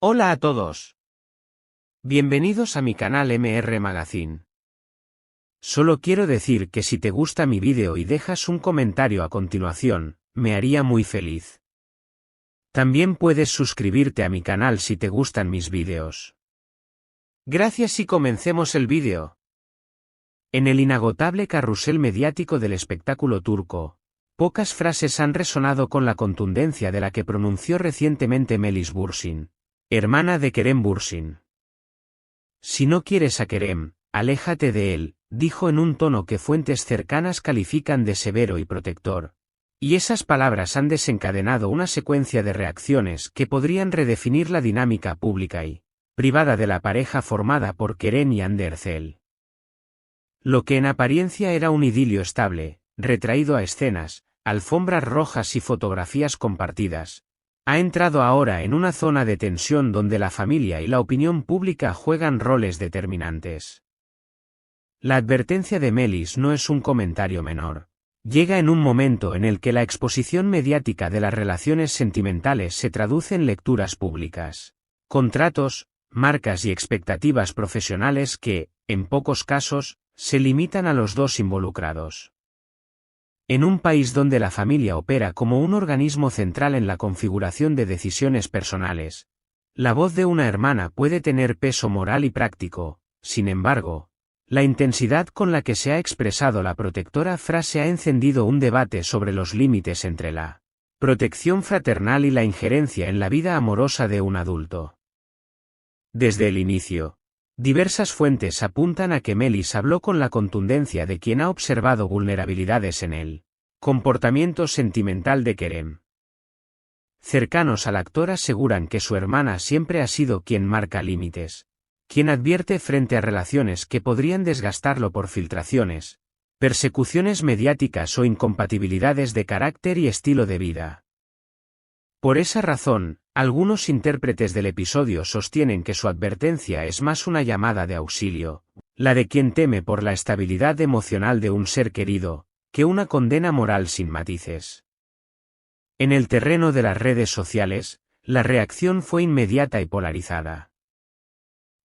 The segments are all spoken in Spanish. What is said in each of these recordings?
Hola a todos. Bienvenidos a mi canal MR Magazine. Solo quiero decir que si te gusta mi vídeo y dejas un comentario a continuación, me haría muy feliz. También puedes suscribirte a mi canal si te gustan mis vídeos. Gracias y comencemos el vídeo. En el inagotable carrusel mediático del espectáculo turco, pocas frases han resonado con la contundencia de la que pronunció recientemente Melis Bursin, hermana de Kerem Bürsin. Si no quieres a Kerem, aléjate de él, dijo en un tono que fuentes cercanas califican de severo y protector. Y esas palabras han desencadenado una secuencia de reacciones que podrían redefinir la dinámica pública y privada de la pareja formada por Kerem y Hande Erçel. Lo que en apariencia era un idilio estable, retraído a escenas, alfombras rojas y fotografías compartidas, ha entrado ahora en una zona de tensión donde la familia y la opinión pública juegan roles determinantes. La advertencia de Melis no es un comentario menor. Llega en un momento en el que la exposición mediática de las relaciones sentimentales se traduce en lecturas públicas, contratos, marcas y expectativas profesionales que, en pocos casos, se limitan a los dos involucrados. En un país donde la familia opera como un organismo central en la configuración de decisiones personales, la voz de una hermana puede tener peso moral y práctico. Sin embargo, la intensidad con la que se ha expresado la protectora frase ha encendido un debate sobre los límites entre la protección fraternal y la injerencia en la vida amorosa de un adulto. Desde el inicio, diversas fuentes apuntan a que Melis habló con la contundencia de quien ha observado vulnerabilidades en el comportamiento sentimental de Kerem. Cercanos al actor aseguran que su hermana siempre ha sido quien marca límites, quien advierte frente a relaciones que podrían desgastarlo por filtraciones, persecuciones mediáticas o incompatibilidades de carácter y estilo de vida. Por esa razón, algunos intérpretes del episodio sostienen que su advertencia es más una llamada de auxilio, la de quien teme por la estabilidad emocional de un ser querido, que una condena moral sin matices. En el terreno de las redes sociales, la reacción fue inmediata y polarizada.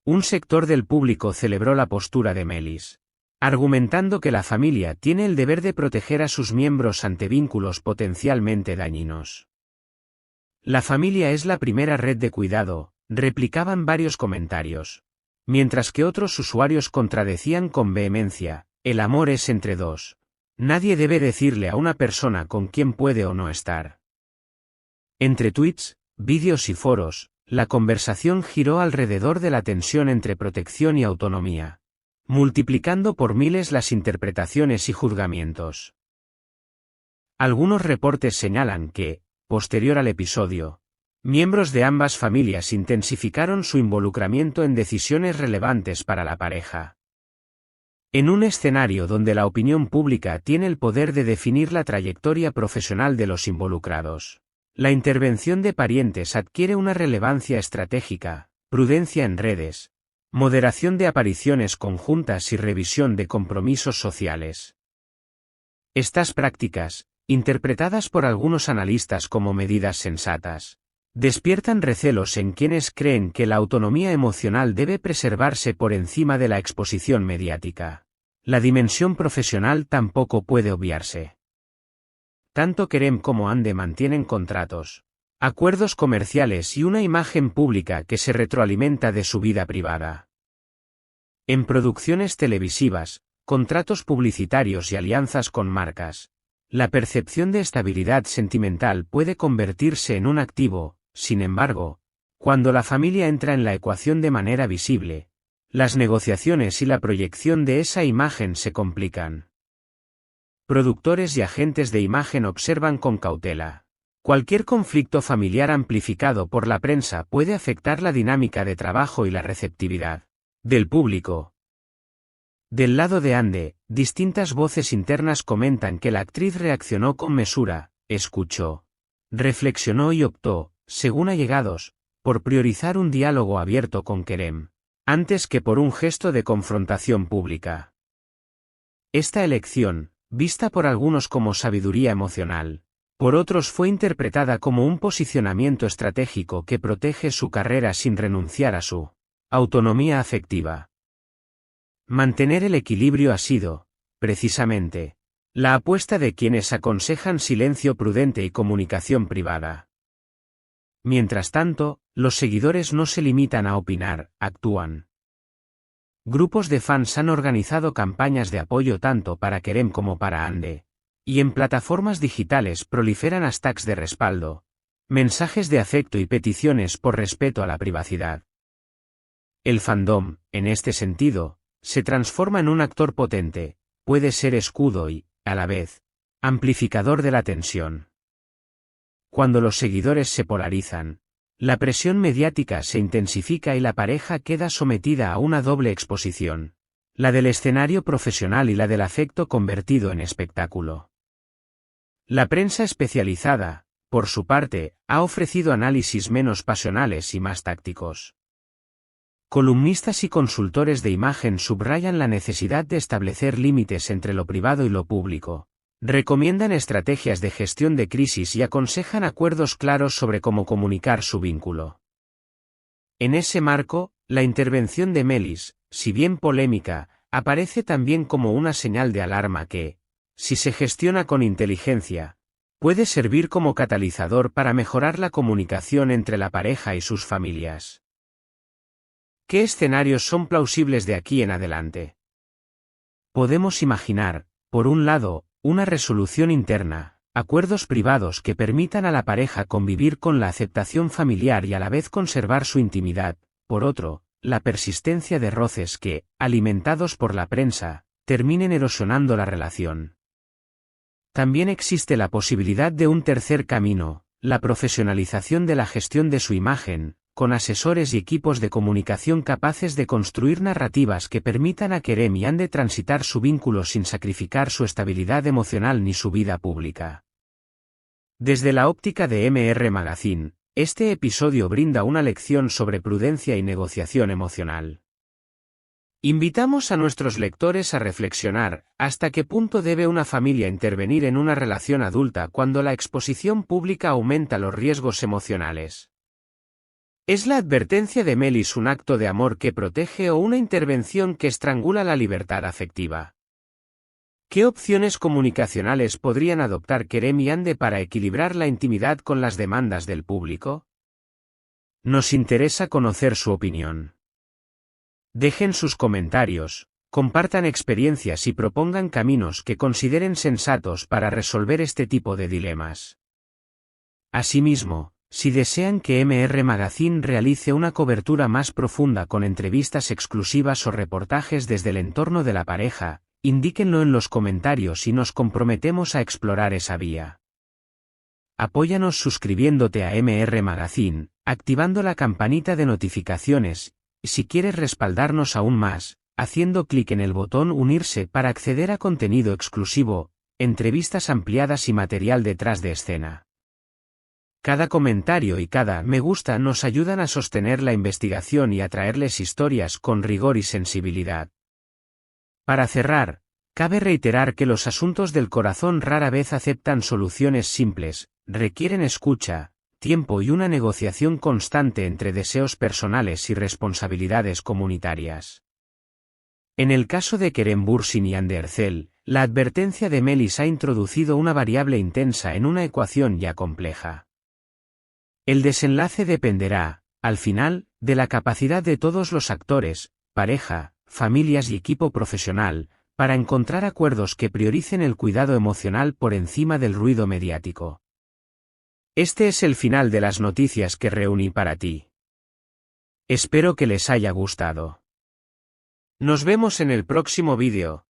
Un sector del público celebró la postura de Melis, argumentando que la familia tiene el deber de proteger a sus miembros ante vínculos potencialmente dañinos. La familia es la primera red de cuidado, replicaban varios comentarios. Mientras que otros usuarios contradecían con vehemencia, el amor es entre dos. Nadie debe decirle a una persona con quién puede o no estar. Entre tweets, vídeos y foros, la conversación giró alrededor de la tensión entre protección y autonomía, multiplicando por miles las interpretaciones y juzgamientos. Algunos reportes señalan que, posterior al episodio, miembros de ambas familias intensificaron su involucramiento en decisiones relevantes para la pareja. En un escenario donde la opinión pública tiene el poder de definir la trayectoria profesional de los involucrados, la intervención de parientes adquiere una relevancia estratégica, prudencia en redes, moderación de apariciones conjuntas y revisión de compromisos sociales. Estas prácticas, interpretadas por algunos analistas como medidas sensatas, despiertan recelos en quienes creen que la autonomía emocional debe preservarse por encima de la exposición mediática. La dimensión profesional tampoco puede obviarse. Tanto Kerem como Hande mantienen contratos, acuerdos comerciales y una imagen pública que se retroalimenta de su vida privada. En producciones televisivas, contratos publicitarios y alianzas con marcas, la percepción de estabilidad sentimental puede convertirse en un activo. Sin embargo, cuando la familia entra en la ecuación de manera visible, las negociaciones y la proyección de esa imagen se complican. Productores y agentes de imagen observan con cautela. Cualquier conflicto familiar amplificado por la prensa puede afectar la dinámica de trabajo y la receptividad del público. Del lado de Hande, distintas voces internas comentan que la actriz reaccionó con mesura, escuchó, reflexionó y optó, según allegados, por priorizar un diálogo abierto con Kerem, antes que por un gesto de confrontación pública. Esta elección, vista por algunos como sabiduría emocional, Por otros fue interpretada como un posicionamiento estratégico que protege su carrera sin renunciar a su autonomía afectiva. Mantener el equilibrio ha sido, precisamente, la apuesta de quienes aconsejan silencio prudente y comunicación privada. Mientras tanto, los seguidores no se limitan a opinar, actúan. Grupos de fans han organizado campañas de apoyo tanto para Kerem como para Hande, y en plataformas digitales proliferan hashtags de respaldo, mensajes de afecto y peticiones por respeto a la privacidad. El fandom, en este sentido, se transforma en un actor potente, puede ser escudo y, a la vez, amplificador de la tensión. Cuando los seguidores se polarizan, la presión mediática se intensifica y la pareja queda sometida a una doble exposición, la del escenario profesional y la del afecto convertido en espectáculo. La prensa especializada, por su parte, ha ofrecido análisis menos pasionales y más tácticos. Columnistas y consultores de imagen subrayan la necesidad de establecer límites entre lo privado y lo público. Recomiendan estrategias de gestión de crisis y aconsejan acuerdos claros sobre cómo comunicar su vínculo. En ese marco, la intervención de Melis, si bien polémica, aparece también como una señal de alarma que, si se gestiona con inteligencia, puede servir como catalizador para mejorar la comunicación entre la pareja y sus familias. ¿Qué escenarios son plausibles de aquí en adelante? Podemos imaginar, por un lado, una resolución interna, acuerdos privados que permitan a la pareja convivir con la aceptación familiar y a la vez conservar su intimidad, por otro, la persistencia de roces que, alimentados por la prensa, terminen erosionando la relación. También existe la posibilidad de un tercer camino, la profesionalización de la gestión de su imagen, con asesores y equipos de comunicación capaces de construir narrativas que permitan a Kerem y Hande transitar su vínculo sin sacrificar su estabilidad emocional ni su vida pública. Desde la óptica de MR Magazine, este episodio brinda una lección sobre prudencia y negociación emocional. Invitamos a nuestros lectores a reflexionar, ¿hasta qué punto debe una familia intervenir en una relación adulta cuando la exposición pública aumenta los riesgos emocionales? ¿Es la advertencia de Melis un acto de amor que protege o una intervención que estrangula la libertad afectiva? ¿Qué opciones comunicacionales podrían adoptar Kerem y Hande para equilibrar la intimidad con las demandas del público? Nos interesa conocer su opinión. Dejen sus comentarios, compartan experiencias y propongan caminos que consideren sensatos para resolver este tipo de dilemas. Asimismo, si desean que MR Magazine realice una cobertura más profunda con entrevistas exclusivas o reportajes desde el entorno de la pareja, indíquenlo en los comentarios y nos comprometemos a explorar esa vía. Apóyanos suscribiéndote a MR Magazine, activando la campanita de notificaciones, y si quieres respaldarnos aún más, haciendo clic en el botón unirse para acceder a contenido exclusivo, entrevistas ampliadas y material detrás de escena. Cada comentario y cada me gusta nos ayudan a sostener la investigación y a traerles historias con rigor y sensibilidad. Para cerrar, cabe reiterar que los asuntos del corazón rara vez aceptan soluciones simples, requieren escucha, tiempo y una negociación constante entre deseos personales y responsabilidades comunitarias. En el caso de Kerem Bürsin y Hande Erçel, la advertencia de Melis ha introducido una variable intensa en una ecuación ya compleja. El desenlace dependerá, al final, de la capacidad de todos los actores, pareja, familias y equipo profesional, para encontrar acuerdos que prioricen el cuidado emocional por encima del ruido mediático. Este es el final de las noticias que reuní para ti. Espero que les haya gustado. Nos vemos en el próximo vídeo.